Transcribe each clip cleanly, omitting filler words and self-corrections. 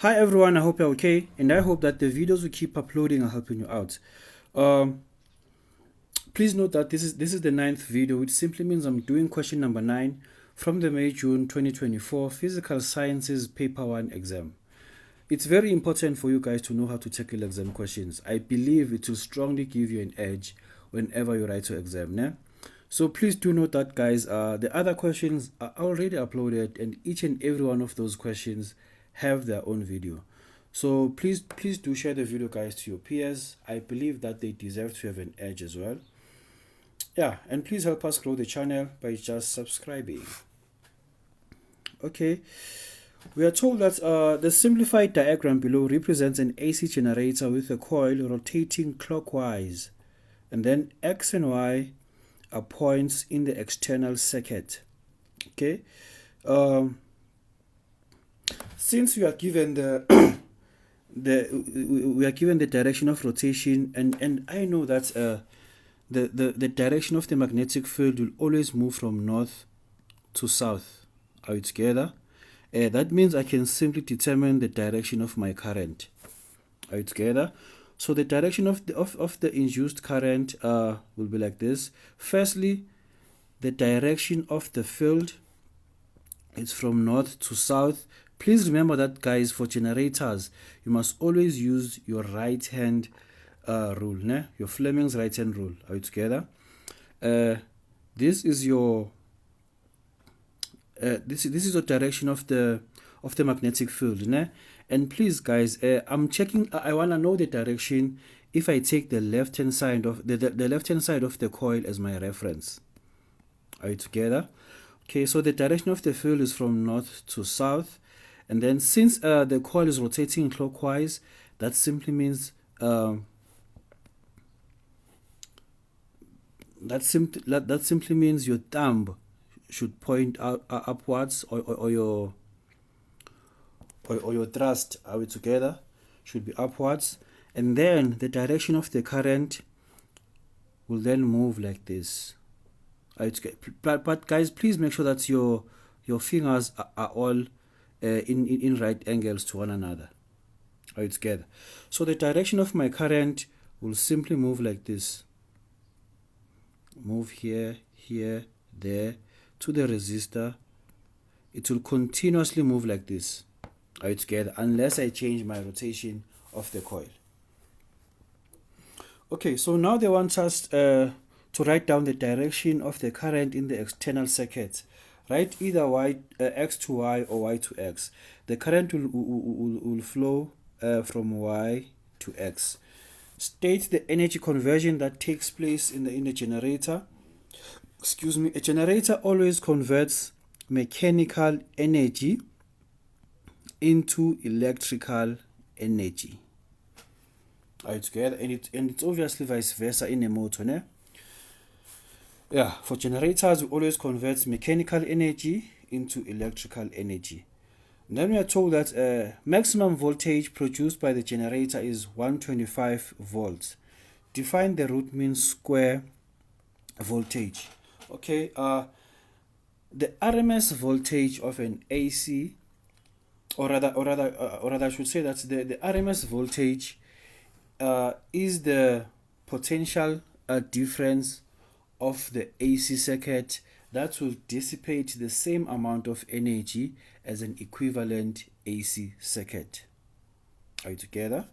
Hi everyone, I hope you're okay, and I hope that the videos we keep uploading are helping you out. Um, Please note that this is the ninth video, which simply means I'm doing question number 9 from the May-June 2024 Physical Sciences Paper 1 exam. It's very important for you guys to know how to tackle exam questions. I believe it will strongly give you an edge whenever you write your exam. Né? So please do note that, guys, the other questions are already uploaded, and each and every one of those questions have their own video. So please do share the video, guys, to your peers. I believe that they deserve to have an edge as well. Yeah, and please help us grow the channel by just subscribing. Okay, we are told that the simplified diagram below represents an AC generator with a coil rotating clockwise, and then X and Y are points in the external circuit. Okay, since we are given the we are given the direction of rotation, and I know that the direction of the magnetic field will always move from north to south. Are we together? That means I can simply determine the direction of my current. Are we together? So the direction of the induced current will be like this. Firstly, the direction of the field is from north to south. Please remember that, guys, for generators, you must always use your right hand rule, né? Your Fleming's right hand rule. Are we together? This is your this is the direction of the magnetic field, né? And please, guys, I'm checking. I wanna know the direction if I take the left hand side of the left hand side of the coil as my reference. Are you together? Okay, so the direction of the field is from north to south, and then since the coil is rotating clockwise, that simply means that simply means your thumb should point out upwards, or your thrust, are we together, should be upwards, and then the direction of the current will then move like this. But guys, please make sure that your fingers are all in right angles to one another. Are you together? So the direction of my current will simply move like this. Move here, here, there, to the resistor. It will continuously move like this. Are you together? Unless I change my rotation of the coil. Okay, so now they want us to write down the direction of the current in the external circuit. Write either X to Y or Y to X. The current will flow from Y to X. State the energy conversion that takes place in the generator. Excuse me. A generator always converts mechanical energy into electrical energy. Are you together? And it's obviously vice versa in a motor, né? Yeah, for generators, we always convert mechanical energy into electrical energy. And then we are told that maximum voltage produced by the generator is 125 volts. Define the root mean square voltage. Okay, the RMS voltage of an AC, or rather, I should say that the RMS voltage is the potential difference of the AC circuit that will dissipate the same amount of energy as an equivalent AC circuit. Are you together?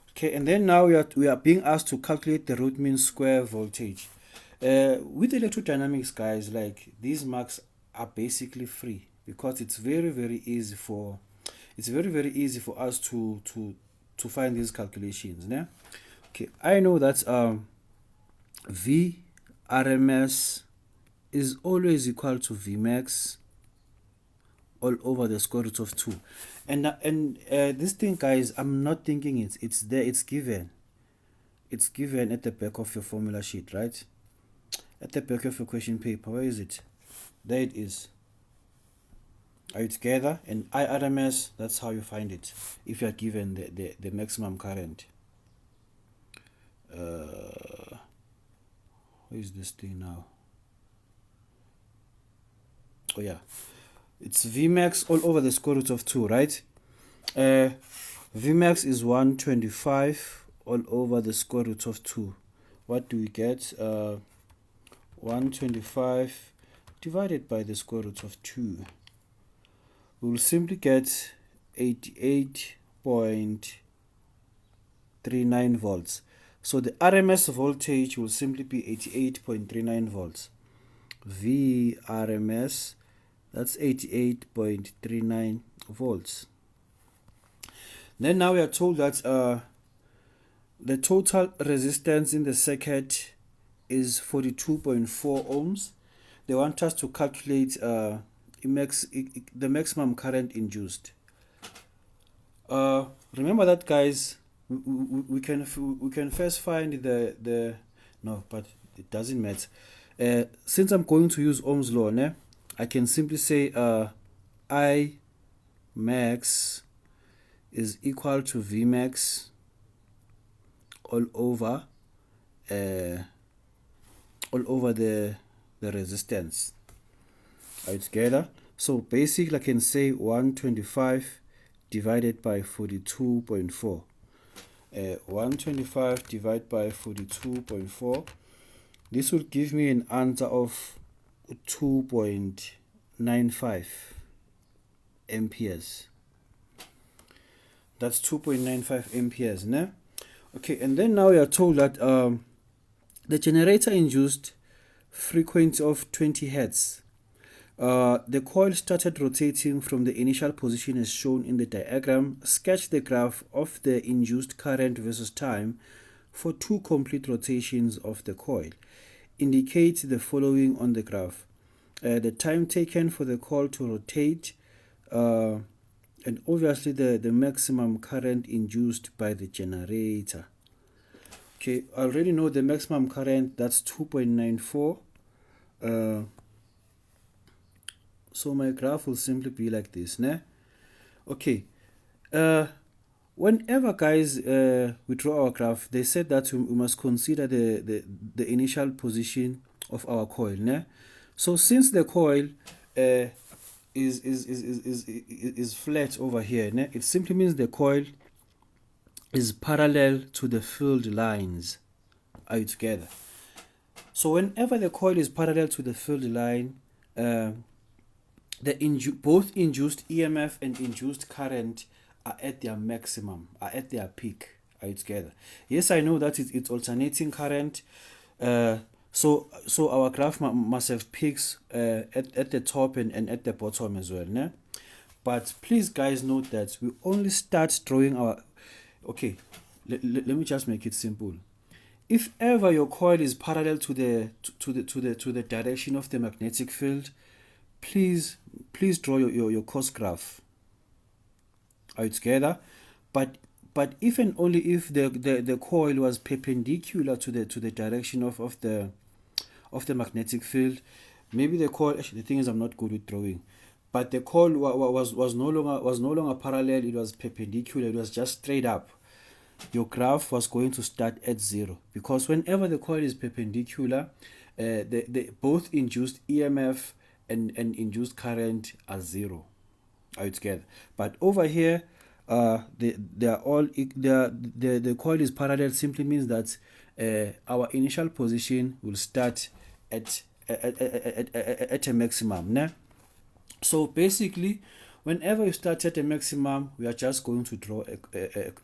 Okay, and then now we are being asked to calculate the root mean square voltage. With electrodynamics, guys, like, these marks are basically free because it's very easy for us to find these calculations. Né? Okay, I know that V RMS is always equal to Vmax all over the square root of 2, and this thing, guys, I'm not thinking it's there. It's given at the back of your formula sheet, right? At the back of your question paper. Where is it? There it is. Are you together? And IRMS, that's how you find it if you are given the maximum current. Where is this thing now? Oh yeah, it's Vmax all over the square root of 2, right? Vmax is 125 all over the square root of 2. What do we get? 125 divided by the square root of 2. We will simply get 88.39 volts. So the RMS voltage will simply be 88.39 volts. VRMS, that's 88.39 volts. Then now we are told that the total resistance in the circuit is 42.4 ohms. They want us to calculate the maximum current induced. Remember that, guys. We can first find the no, but it doesn't matter. Since I'm going to use Ohm's law, I can simply say I max is equal to Vmax all over the resistance. Are you together? So basically I can say 125 divided by 42.4. 125 divided by 42.4. This will give me an answer of 2.95 amperes. That's 2.95 amperes, ne? Okay, and then now we are told that the generator induced frequency of 20 hertz. The coil started rotating from the initial position as shown in the diagram. Sketch the graph of the induced current versus time for 2 complete rotations of the coil. Indicate the following on the graph. The time taken for the coil to rotate, and obviously the maximum current induced by the generator. Okay, I already know the maximum current, that's 2.94. So my graph will simply be like this, ne? Okay. Whenever, guys, we draw our graph, they said that we must consider the initial position of our coil, ne? So since the coil is flat over here, ne? It simply means the coil is parallel to the field lines. Are you together? So whenever the coil is parallel to the field line, both induced EMF and induced current are at their maximum, are at their peak. Are you together? Yes, I know that it's alternating current. So our graph must have peaks at the top and at the bottom as well, ne? But please, guys, note that we only start drawing our... Okay, let me just make it simple. If ever your coil is parallel to the direction of the magnetic field, please draw your cos graph. Are you together? But if and only if the coil was perpendicular to the direction of the magnetic field, maybe the coil... Actually, the thing is, I'm not good with drawing, but the coil was no longer parallel. It was perpendicular. It was just straight up. Your graph was going to start at 0, because whenever the coil is perpendicular, both induced EMF and induced current are 0. Are you together? But over here, the coil is parallel. Simply means that our initial position will start at a maximum, ne? So basically, whenever you start at a maximum, we are just going to draw a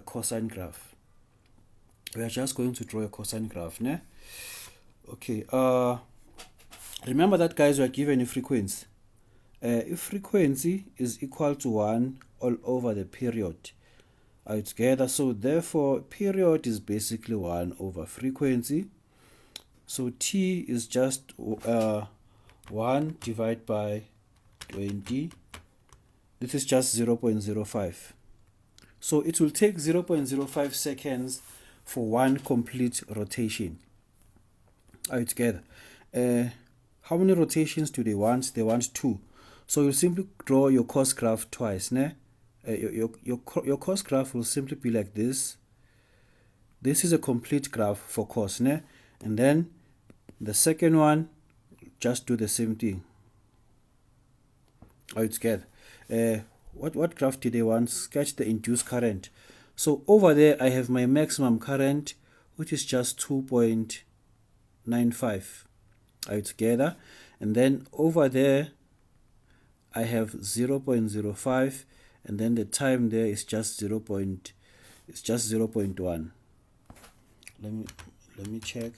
cosine graph. We are just going to draw a cosine graph, ne? Okay. Remember that, guys, we are given a frequency. If frequency is equal to 1 all over the period, are you together? So therefore, period is basically 1 over frequency. So T is just 1 divided by 20. This is just 0.05. So it will take 0.05 seconds for 1 complete rotation. Are you together? How many rotations do they want? They want 2. So you simply draw your cos graph twice, ne? Your cos graph will simply be like this. This is a complete graph for cos, ne? And then the second one, just do the same thing. Are you together? what graph did I want? Sketch the induced current. So over there I have my maximum current, which is just 2.95. Are you together? And then over there I have 0.05, and then the time there is just 0.1. Let me check.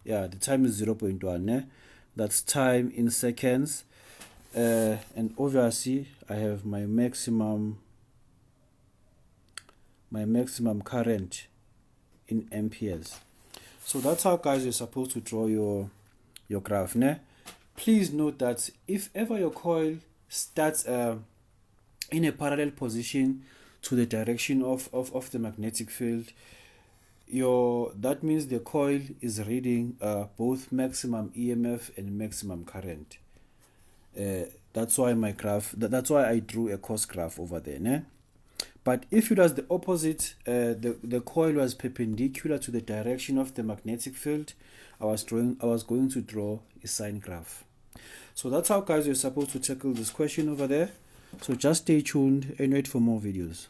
Yeah, the time is 0.1. That's time in seconds. And obviously I have my maximum current in amperes. So that's how, guys, you're supposed to draw your graph. Please note that if ever your coil starts in a parallel position to the direction of the magnetic field, that means the coil is reading both maximum EMF and maximum current. That's why that's why I drew a cross graph over there. But if it was the opposite, the coil was perpendicular to the direction of the magnetic field, I was going to draw a sine graph. So that's how, guys, you're supposed to tackle this question over there. So just stay tuned and wait for more videos.